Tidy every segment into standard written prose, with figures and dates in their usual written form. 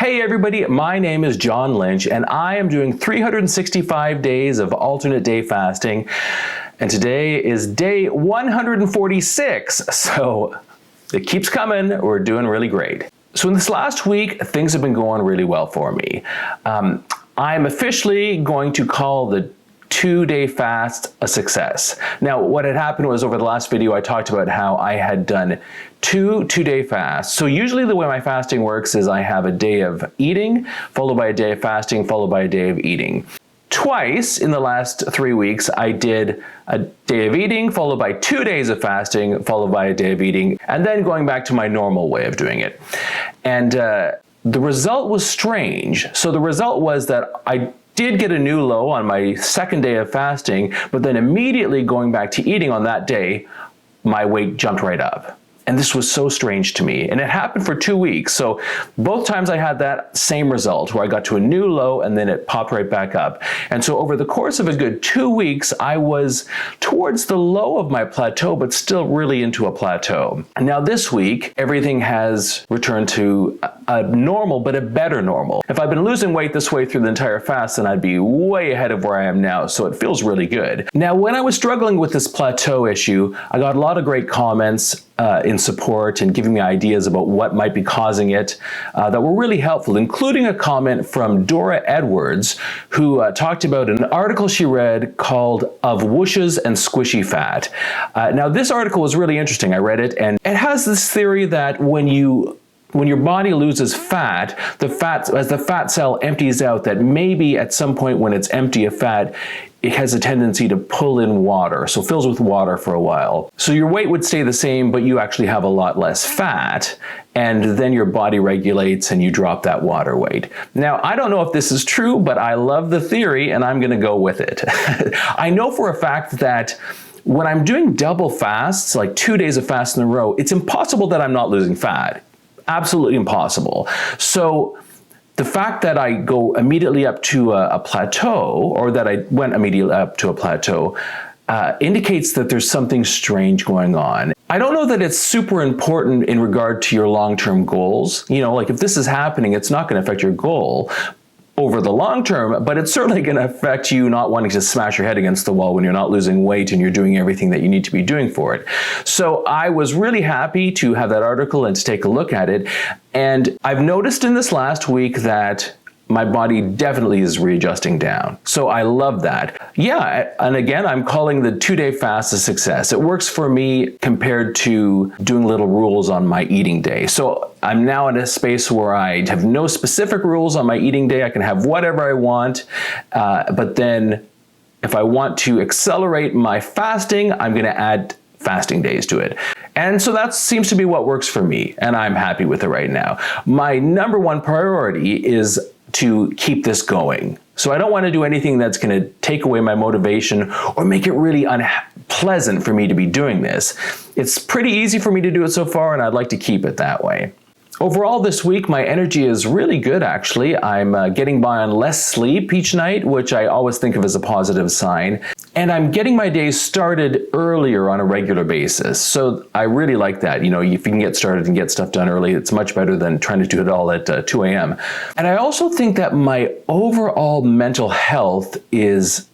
Hey everybody, my name is John Lynch and I am doing 365 days of alternate day fasting, and today is day 146, so it keeps coming. We're doing really great. So in this last week, things have been going really well for me. I'm officially going to call the 2-day fast a success. Now, what had happened was over the last video, I talked about how I had done two 2-day fasts. So usually the way my fasting works is I have a day of eating, followed by a day of fasting, followed by a day of eating. Twice in the last 3 weeks, I did a day of eating, followed by 2 days of fasting, followed by a day of eating, and then going back to my normal way of doing it. And the result was strange. So the result was that I did get a new low on my second day of fasting, but then immediately going back to eating on that day, my weight jumped right up. And this was so strange to me. And it happened for 2 weeks. So both times I had that same result where I got to a new low and then it popped right back up. And so over the course of a good 2 weeks, I was towards the low of my plateau, but still really into a plateau. And now this week, everything has returned to a normal, but a better normal. If I've been losing weight this way through the entire fast, then I'd be way ahead of where I am now. So it feels really good. Now, when I was struggling with this plateau issue, I got a lot of great comments in support and giving me ideas about what might be causing it that were really helpful, including a comment from Dora Edwards, who talked about an article she read called Of Whooshes and Squishy Fat. Now, this article was really interesting. I read it, and it has this theory that when your body loses fat, as the fat cell empties out, that maybe at some point when it's empty of fat, it has a tendency to pull in water, so fills with water for a while. So your weight would stay the same, but you actually have a lot less fat, and then your body regulates and you drop that water weight. Now, I don't know if this is true, but I love the theory and I'm gonna go with it. I know for a fact that when I'm doing double fasts, like 2 days of fast in a row, it's impossible that I'm not losing fat. Absolutely impossible. So the fact that I go immediately up to a plateau, or that I went immediately up to a plateau, indicates that there's something strange going on. I don't know that it's super important in regard to your long-term goals. You know, like if this is happening, it's not going to affect your goal over the long term, but it's certainly going to affect you not wanting to smash your head against the wall when you're not losing weight and you're doing everything that you need to be doing for it. So I was really happy to have that article and to take a look at it. And I've noticed in this last week that my body definitely is readjusting down. So I love that. Yeah, and again, I'm calling the 2-day fast a success. It works for me compared to doing little rules on my eating day. So I'm now in a space where I have no specific rules on my eating day. I can have whatever I want, but then if I want to accelerate my fasting, I'm gonna add fasting days to it. And so that seems to be what works for me, and I'm happy with it right now. My number one priority is to keep this going. So I don't want to do anything that's going to take away my motivation or make it really unpleasant for me to be doing this. It's pretty easy for me to do it so far, and I'd like to keep it that way. Overall this week, my energy is really good, actually. I'm getting by on less sleep each night, which I always think of as a positive sign. And I'm getting my days started earlier on a regular basis. So I really like that. You know, if you can get started and get stuff done early, it's much better than trying to do it all at 2 a.m. And I also think that my overall mental health is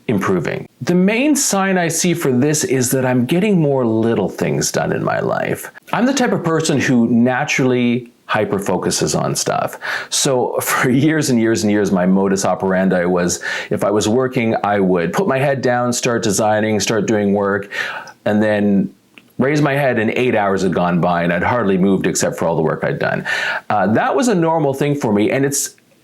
improving. The main sign I see for this is that I'm getting more little things done in my life. I'm the type of person who naturally hyper focuses on stuff. So for years and years and years, my modus operandi was, if I was working, I would put my head down, start designing, start doing work, and then raise my head and 8 hours had gone by and I'd hardly moved except for all the work I'd done. That was a normal thing for me, and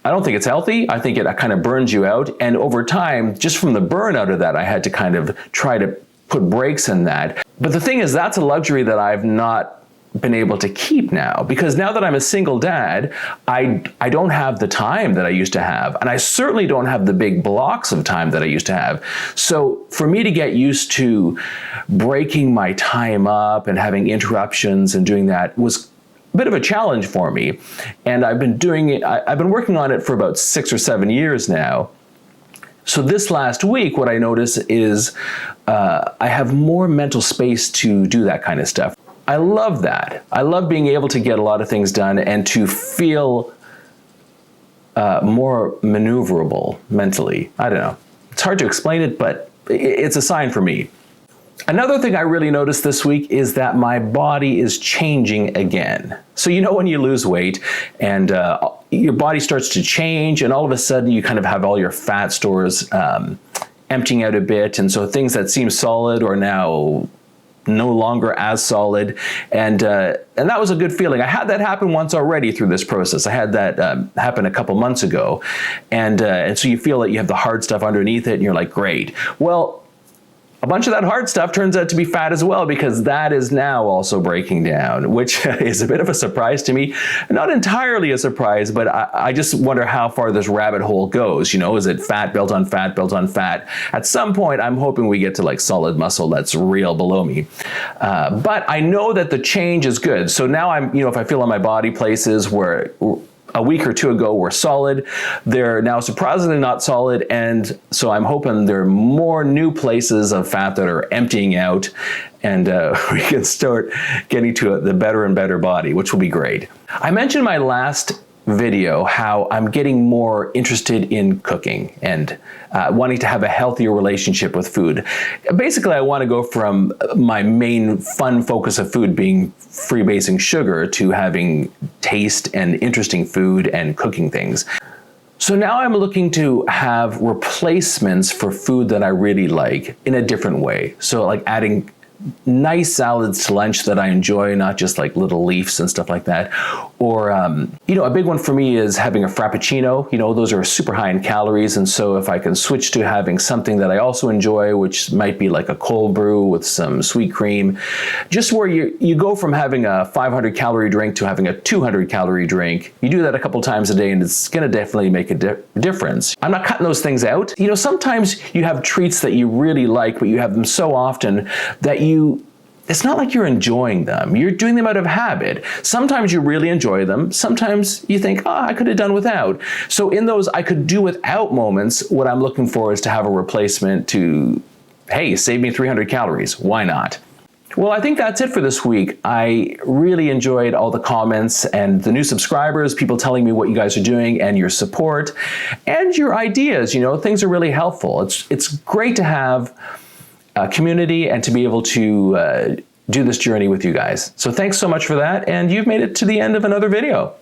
I don't think it's healthy. I think it kind of burns you out. And over time, just from the burnout of that, I had to kind of try to put brakes in that. But the thing is, that's a luxury that I've not been able to keep now, because now that I'm a single dad, I don't have the time that I used to have, and I certainly don't have the big blocks of time that I used to have. So for me to get used to breaking my time up and having interruptions and doing that was a bit of a challenge for me. And I've been doing it, I've been working on it for about 6 or 7 years now. So this last week, what I noticed is I have more mental space to do that kind of stuff. I love that. I love being able to get a lot of things done and to feel more maneuverable mentally. I don't know. It's hard to explain it, but it's a sign for me. Another thing I really noticed this week is that my body is changing again. So you know when you lose weight and your body starts to change, and all of a sudden you kind of have all your fat stores emptying out a bit, and so things that seem solid are now no longer as solid, and that was a good feeling. I had that happen once already through this process. I had that happen a couple months ago, and so you feel that you have the hard stuff underneath it, and you're like, great. Well, a bunch of that hard stuff turns out to be fat as well, because that is now also breaking down, which is a bit of a surprise to me. Not entirely a surprise, but I just wonder how far this rabbit hole goes. You know, is it fat built on fat built on fat? At some point, I'm hoping we get to like solid muscle that's real below me. But I know that the change is good. So now I'm, you know, if I feel on my body places where a week or two ago were solid, they're now surprisingly not solid, and so I'm hoping there are more new places of fat that are emptying out, and we can start getting to the better and better body, which will be great. I mentioned in my last video how I'm getting more interested in cooking and wanting to have a healthier relationship with food. Basically, I want to go from my main fun focus of food being freebasing sugar to having taste and interesting food and cooking things. So now I'm looking to have replacements for food that I really like in a different way. So like adding nice salads to lunch that I enjoy, not just like little leaves and stuff like that. Or, you know, a big one for me is having a Frappuccino. You know, those are super high in calories. And so if I can switch to having something that I also enjoy, which might be like a cold brew with some sweet cream, just where you go from having a 500 calorie drink to having a 200 calorie drink. You do that a couple times a day and it's going to definitely make a difference. I'm not cutting those things out. You know, sometimes you have treats that you really like, but you have them so often that it's not like you're enjoying them. You're doing them out of habit. Sometimes you really enjoy them. Sometimes you think, oh, I could have done without. So in those I could do without moments, what I'm looking for is to have a replacement to, hey, save me 300 calories. Why not? Well, I think that's it for this week. I really enjoyed all the comments and the new subscribers, people telling me what you guys are doing and your support and your ideas. You know, things are really helpful. It's great to have community and to be able to do this journey with you guys. So thanks so much for that, and you've made it to the end of another video.